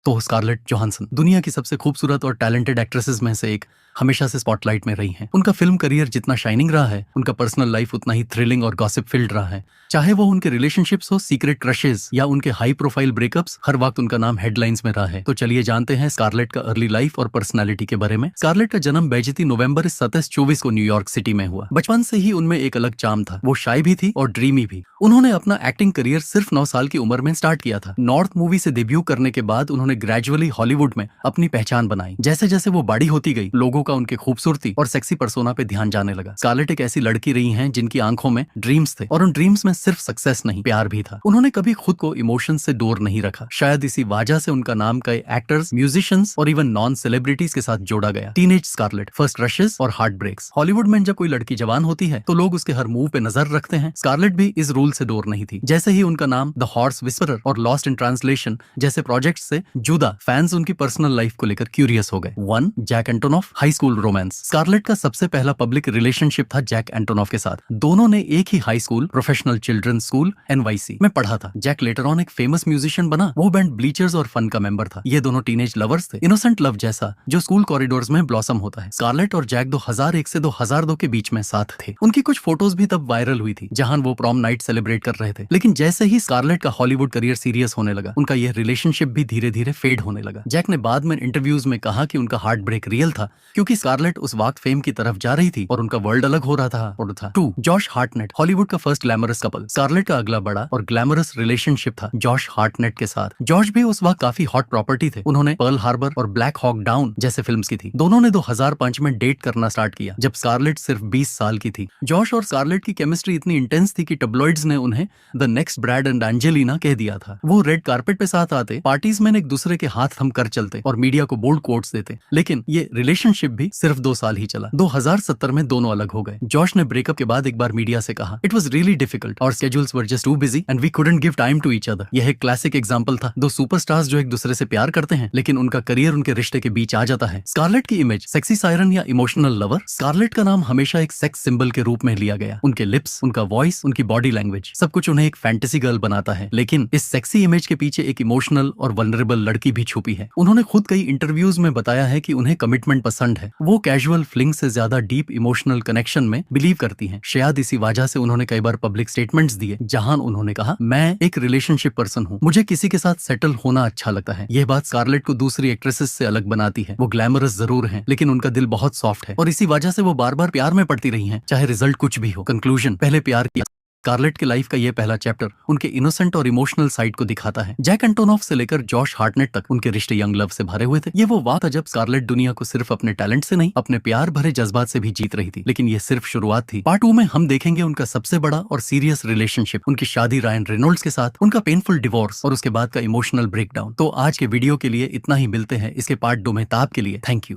तो Scarlett Johansson दुनिया की सबसे खूबसूरत और टैलेंटेड एक्ट्रेसेस में से एक हमेशा से स्पॉटलाइट में रही हैं। उनका फिल्म करियर जितना शाइनिंग रहा है, उनका पर्सनल लाइफ उतना ही थ्रिलिंग और गॉसिप फील्ड रहा है। चाहे वो उनके रिलेशनशिप्स हो, सीक्रेट क्रशेस या उनके हाई प्रोफाइल ब्रेकअप्स, हर वक्त उनका नाम हेडलाइंस में रहा है। तो चलिए जानते हैं स्कारलेट का अर्ली लाइफ और पर्सनालिटी के बारे में। स्कारलेट का जन्म बेइज्जती नवंबर 27-24 को न्यूयॉर्क सिटी में हुआ। बचपन से ही उनमें एक अलग चार्म था। वो शाय भी थी और ड्रीमी भी। उन्होंने अपना एक्टिंग करियर सिर्फ 9 साल की उम्र में स्टार्ट किया था। नॉर्थ मूवी से डेब्यू करने के बाद उन्होंने ग्रेजुअली हॉलीवुड में अपनी पहचान बनाई। जैसे जैसे वो बड़ी होती गई, लोगों का उनके खूबसूरती और सेक्सी पर्सोना पे ध्यान जाने लगा। स्कारलेट एक ऐसी लड़की रही हैं जिनकी आंखों में ड्रीम्स थे और उन ड्रीम्स में सिर्फ सक्सेस नहीं, प्यार भी था। उन्होंने कभी खुद को इमोशन से दूर नहीं रखा। शायद इसी वजह से उनका नाम कई एक्टर्स, म्यूजिशियंस और इवन नॉन सेलिब्रिटीज के साथ जोड़ा गया। टीनेज स्कारलेट, फर्स्ट क्रशेस और हार्ट ब्रेक्स। हॉलीवुड में जब कोई लड़की जवान होती है तो लोग उसके हर मूव पे नजर रखते हैं। स्कारलेट भी इस रूल से दूर नहीं थी। जैसे ही उनका नाम द हॉर्स विस्परर और लॉस्ट इन ट्रांसलेशन जैसे प्रोजेक्ट से जुदा, फैंस उनकी पर्सनल लाइफ को लेकर क्यूरियस हो गए। 1. Jack Antonoff, high school romance. Scarlett का सबसे पहला पब्लिक रिलेशनशिप था जैक एंटोनॉफ के साथ। दोनों ने एक ही high school, professional children school NYC में पढ़ा था। जैक लेटर ऑन एक फेमस म्यूजिशियन बना। वो बैंड ब्लीचर्स और फन का मेंबर था। ये दोनों टीनेज लवर्स थे, इनोसेंट लव जैसा जो स्कूल कॉरिडोर्स में ब्लॉसम होता है। स्कारलेट और जैक 2001 से 2002 के बीच में साथ थे। उनकी कुछ फोटोज भी तब वायरल हुई थी जहां वो प्रॉम नाइट सेलिब्रेट कर रहे थे। लेकिन जैसे ही स्कारलेट का हॉलीवुड करियर सीरियस होने लगा, उनका यह रिलेशनशिप भी धीरे धीरे फेड होने लगा। जैक ने बाद में इंटरव्यूज में कहा कि उनका हार्ट ब्रेक रियल था क्योंकि स्कारलेट उस वक्त फेम की तरफ जा रही थी और उनका वर्ल्ड अलग हो रहा था। 2. जॉश हार्टनेट, हॉलीवुड का फर्स्ट ग्लैमरस कपल। स्कारलेट का अगला बड़ा और ग्लैमरस रिलेशनशिप था जॉश हार्टनेट के साथ। जॉश भी उस वक्त काफी हॉट प्रॉपर्टी थे। उन्होंने पर्ल हार्बर और ब्लैक हॉक डाउन जैसे फिल्म्स की थी। दोनों ने 2005 में डेट करना स्टार्ट किया जब स्कारलेट सिर्फ 20 साल की थी। जॉश और स्कारलेट की केमिस्ट्री इतनी इंटेंस थी कि टैब्लॉइड्स ने उन्हें the next Brad and Angelina कह दिया था। वो रेड कार्पेट पे साथ आते, पार्टीज में एक दूसरे के हाथ थम कर चलते और मीडिया को बोल्ड कोट्स देते। लेकिन ये रिलेशनशिप भी सिर्फ 2 साल ही चला। 2017 में दोनों अलग हो गए। जॉश ने ब्रेकअप के बाद एक बार मीडिया से कहा, it was really difficult, our schedules were just too busy and we couldn't give time to each other. यह एक क्लासिक एग्जांपल था। 2 सुपरस्टार्स जो एक दूसरे से प्यार करते हैं लेकिन उनका करियर उनके रिश्ते के बीच आ जाता है। स्कारलेट की इमेज, सेक्सी सायरन या इमोशनल लवर। स्कारलेट का नाम हमेशा एक सेक्स सिंबल के रूप में लिया गया। उनके लिप्स, उनका वॉइस, उनकी बॉडी लैंग्वेज, सब कुछ उन्हें एक फैंटेसी गर्ल बनाता है। लेकिन इस सेक्सी इमेज के पीछे एक इमोशनल और वल्नरेबल लड़की भी छुपी है। उन्होंने खुद कई इंटरव्यूज में बताया है कि उन्हें कमिटमेंट पसंद है। वो कैजुअल फ्लिंग से ज्यादा डीप इमोशनल कनेक्शन में बिलीव करती हैं। शायद इसी वजह से उन्होंने कई बार पब्लिक स्टेटमेंट्स दिए जहां उन्होंने कहा, मैं एक रिलेशनशिप पर्सन हूँ, मुझे किसी के साथ सेटल होना अच्छा लगता है। यह बात स्कारलेट को दूसरी एक्ट्रेसेस से अलग बनाती है। वो ग्लैमरस जरूर हैं, लेकिन उनका दिल बहुत सॉफ्ट है और इसी वजह से वो बार बार प्यार में पड़ती रही हैं, चाहे रिजल्ट कुछ भी हो। कंक्लूजन, पहले प्यार किया। स्कारलेट के लाइफ का ये पहला चैप्टर उनके इनोसेंट और इमोशनल साइड को दिखाता है। जैक एंटोनॉफ से लेकर जॉश हार्टनेट तक उनके रिश्ते यंग लव से भरे हुए थे। ये वो वक्त था जब स्कारलेट दुनिया को सिर्फ अपने टैलेंट से नहीं, अपने प्यार भरे जज्बात से भी जीत रही थी। लेकिन ये सिर्फ शुरुआत थी। पार्ट 2 में हम देखेंगे उनका सबसे बड़ा और सीरियस रिलेशनशिप, उनकी शादी रायन रेनॉल्ड्स के साथ, उनका पेनफुल डिवोर्स और उसके बाद का इमोशनल ब्रेकडाउन। तो आज के वीडियो के लिए इतना ही। मिलते हैं इसके पार्ट 2 में। तब के लिए थैंक यू।